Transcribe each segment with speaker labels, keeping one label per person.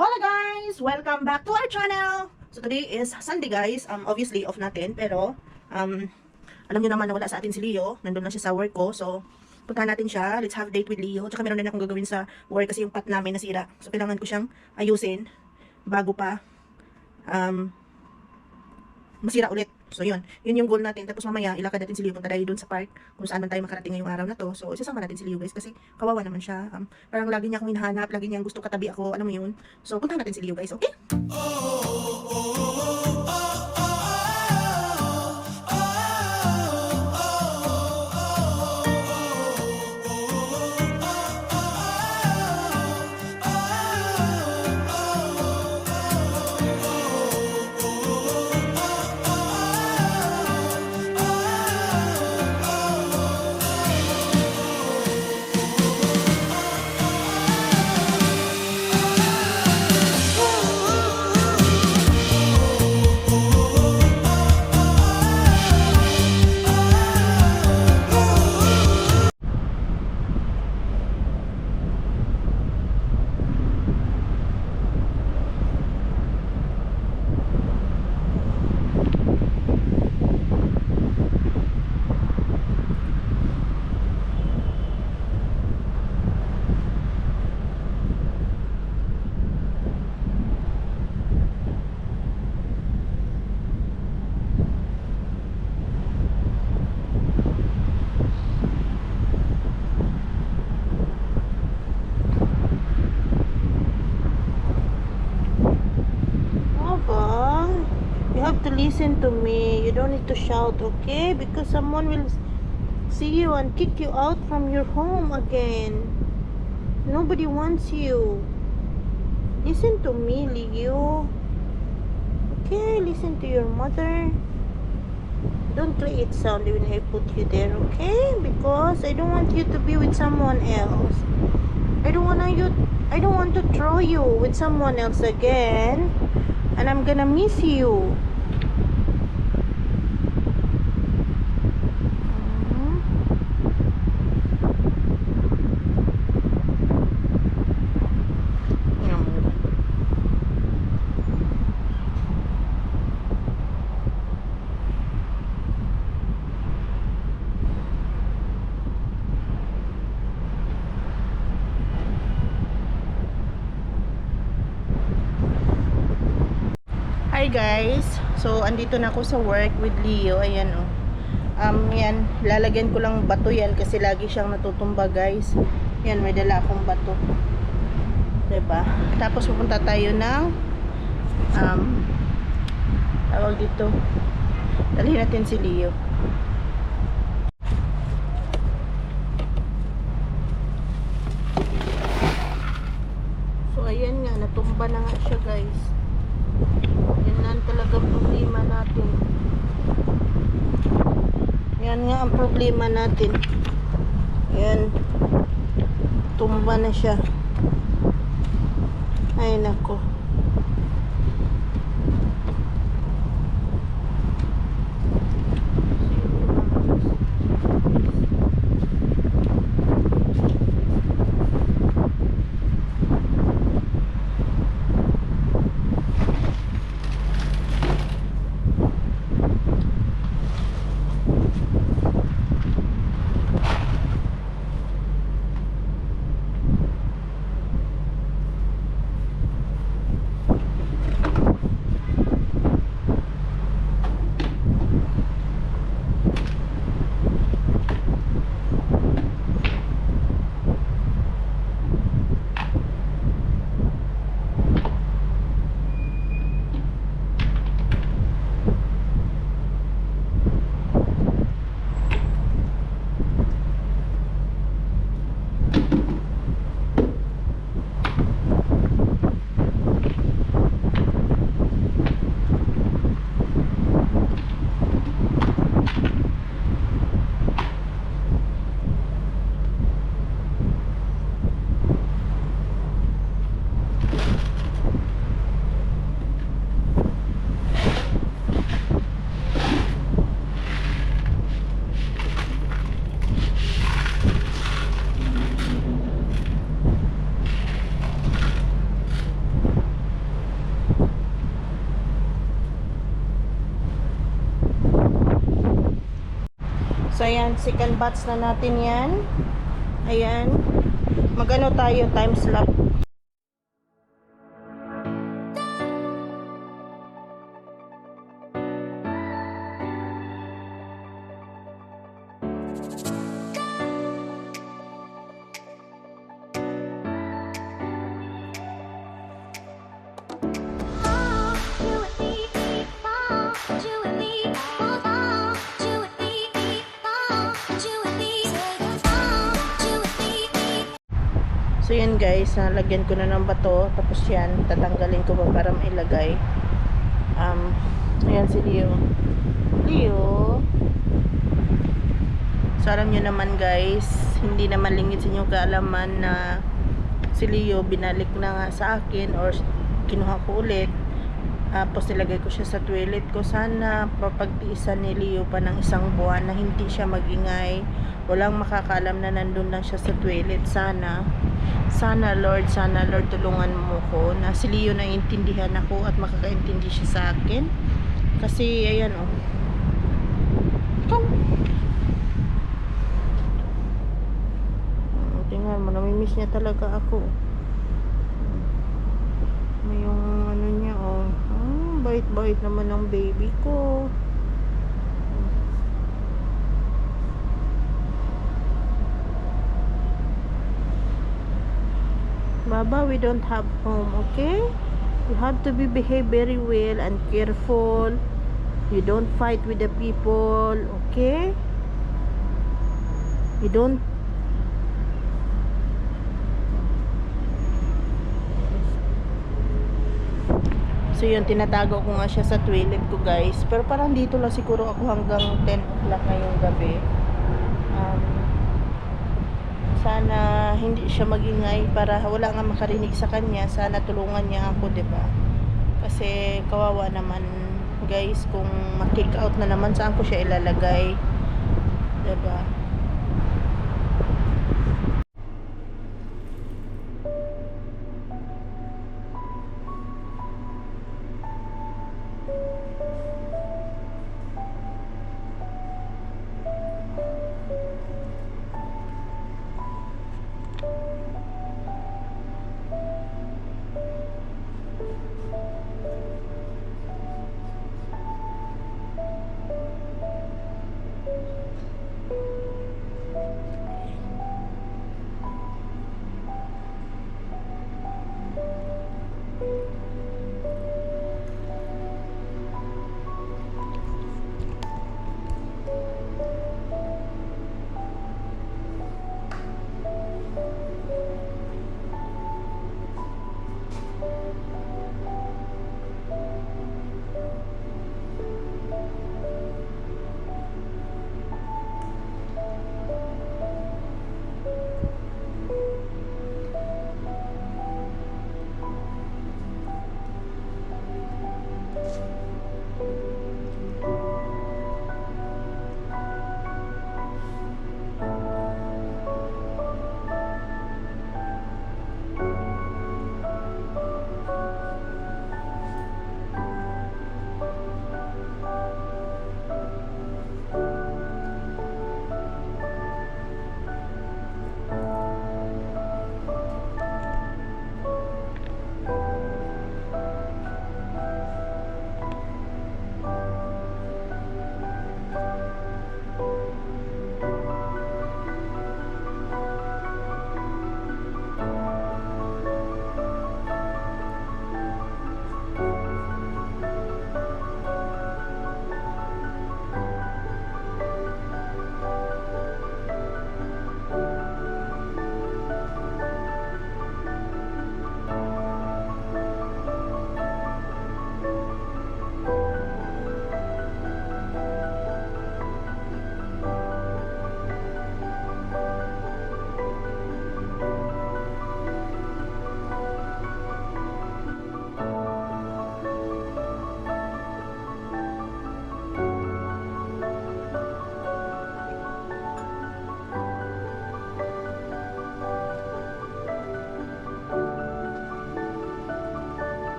Speaker 1: Hello guys! Welcome back to our channel! So today is Sunday guys. Obviously off natin pero alam niyo naman na wala sa atin si Leo. Nandun lang siya sa work ko. So puntahan natin siya. Let's have a date with Leo. Tsaka meron din akong gagawin sa work kasi yung pot namin nasira. So kailangan ko siyang ayusin bago pa masira ulit. So yun yung goal natin. Tapos mamaya ilakad natin si Leo punta tayo dun sa park kung saan man tayo makarating ngayong araw na to. So isasama natin si Leo guys kasi kawawa naman siya. Parang lagi niya akong hinahanap, lagi niyang gusto katabi ako, alam mo yun. So puntahan natin si Leo guys, okay? You have to listen to me. You don't need to shout, okay? Because someone will see you and kick you out from your home again. Nobody wants you. Listen to me, Leo. Okay, listen to your mother. Don't create sound when I put you there, okay? Because I don't want you to be with someone else. I don't want to throw you with someone else again. And I'm gonna miss you. Hi guys, so andito na ako sa work with Leo. Ayan oh. Yan, lalagyan ko lang bato yan kasi lagi siyang natutumba guys. Yan, may dala akong bato. 'Di ba? Tapos pupunta tayo ng tawag dito. Dalhin natin si Leo. So ayan nga, natumba na nga siya guys. Yan lang talaga problema natin. Yan nga ang problema natin. Yan. Tumba na siya. Ay nako. So, ayan, second batch na natin yan. Ayan. Magano tayo, time slap. So yan guys, lagyan ko na ng bato. Tapos yan, tatanggalin ko pa para mailagay. Ayan si Leo. Leo. So alam nyo naman guys, hindi naman lingid sa inyo kaalaman na si Leo binalik na nga sa akin or kinuha ko ulit. Tapos nilagay ko siya sa toilet ko. Sana papagtiisan ni Leo pa ng isang buwan na hindi siya magingay. Walang makakaalam na nandun lang siya sa toilet. Sana Lord, tulungan mo ko na si Leo na intindihan ako at makakaintindi siya sa akin. Kasi ayan oh. Tingnan mo, namimiss niya talaga ako. May yung ano niya oh. Bait-bait naman ng baby ko. Baba, we don't have home, okay? You have to behave very well and careful. You don't fight with the people, okay? You don't. So yun, tinatago ko nga siya sa toilet ko guys. Pero parang dito lang siguro ako hanggang 10 o'clock ngayong gabi. Sana hindi siya magingay para wala nga makarinig sa kanya. Sana tulungan niya ako, 'di ba? Kasi kawawa naman, guys, kung ma-kick out na naman saan ko siya ilalagay, 'di ba?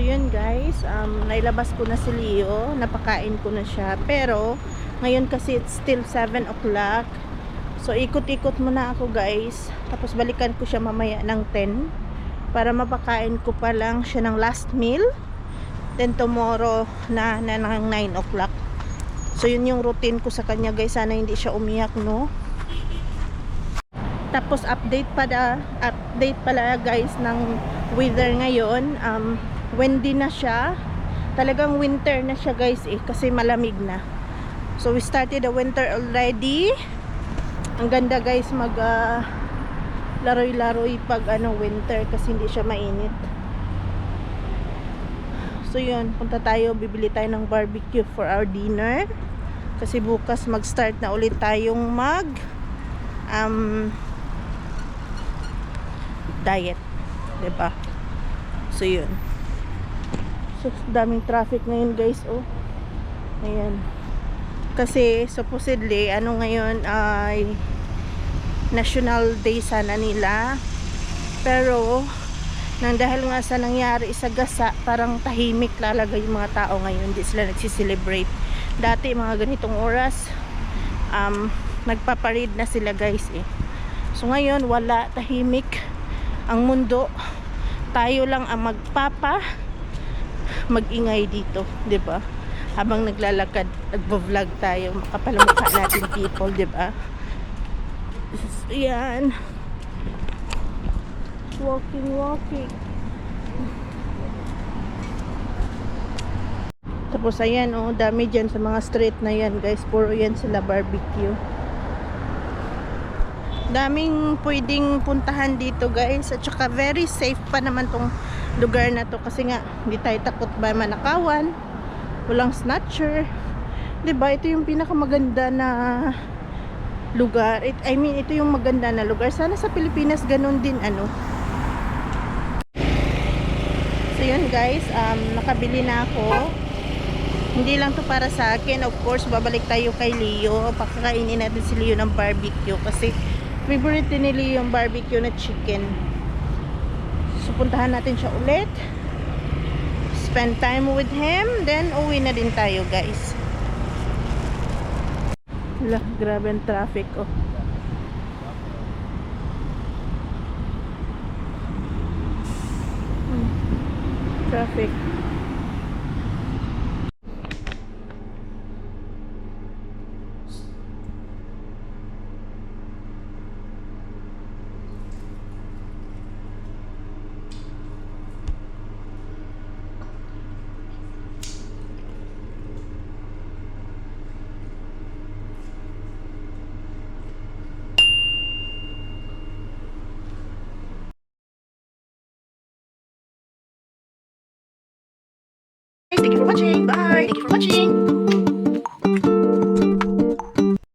Speaker 1: yun guys, nailabas ko na si Leo, napakain ko na siya. Pero, ngayon kasi it's still 7 o'clock. So, ikot-ikot muna ako guys. Tapos, balikan ko siya mamaya ng 10. Para mapakain ko pa lang siya ng last meal. Then, tomorrow na ng 9 o'clock. So, yun yung routine ko sa kanya guys. Sana hindi siya umiyak, no? Tapos, update pala guys ng weather ngayon. Windy na siya. Talagang winter na siya guys kasi malamig na. So we started the winter already. Ang ganda guys mag laroy-laroy pag winter kasi hindi siya mainit. So yun, punta tayo, bibili tayo ng barbecue for our dinner. Kasi bukas mag-start na ulit tayong diet. 'Di ba? So yun. So, daming traffic ngayon guys, oh. Ayan. Kasi, supposedly, ngayon ay National Day sana nila. Pero, dahil nga sa nangyari sa gasa, parang tahimik talaga yung mga tao ngayon. Hindi sila nagsiselebrate. Dati, mga ganitong oras, nagpaparid na sila guys, So, ngayon, wala, tahimik ang mundo. Tayo lang ang mag-ingay dito, 'di ba? Habang naglalakad, nagvo-vlog tayo, makapalamukha natin people, 'di ba? Yan. Walking. Tapos ayan, oh, dami diyan sa mga street na yan, guys. Puro yan sila barbecue. Daming pwedeng puntahan dito guys, at saka very safe pa naman tong lugar na to kasi nga hindi tayo takot ba manakawan, walang snatcher, 'di ba? Ito yung pinakamaganda na lugar. Ito yung maganda na lugar. Sana sa Pilipinas ganun din So yun guys, nakabili na ako. Hindi lang to para sa akin, of course babalik tayo kay Leo, pakakainin natin si Leo ng barbecue kasi favorite ni Leo yung barbecue na chicken. So puntahan natin siya ulit, spend time with him, then uwi na din tayo guys. Wala, grabe ang traffic, oh. Traffic. Thank you for watching. Bye. Thank you for watching.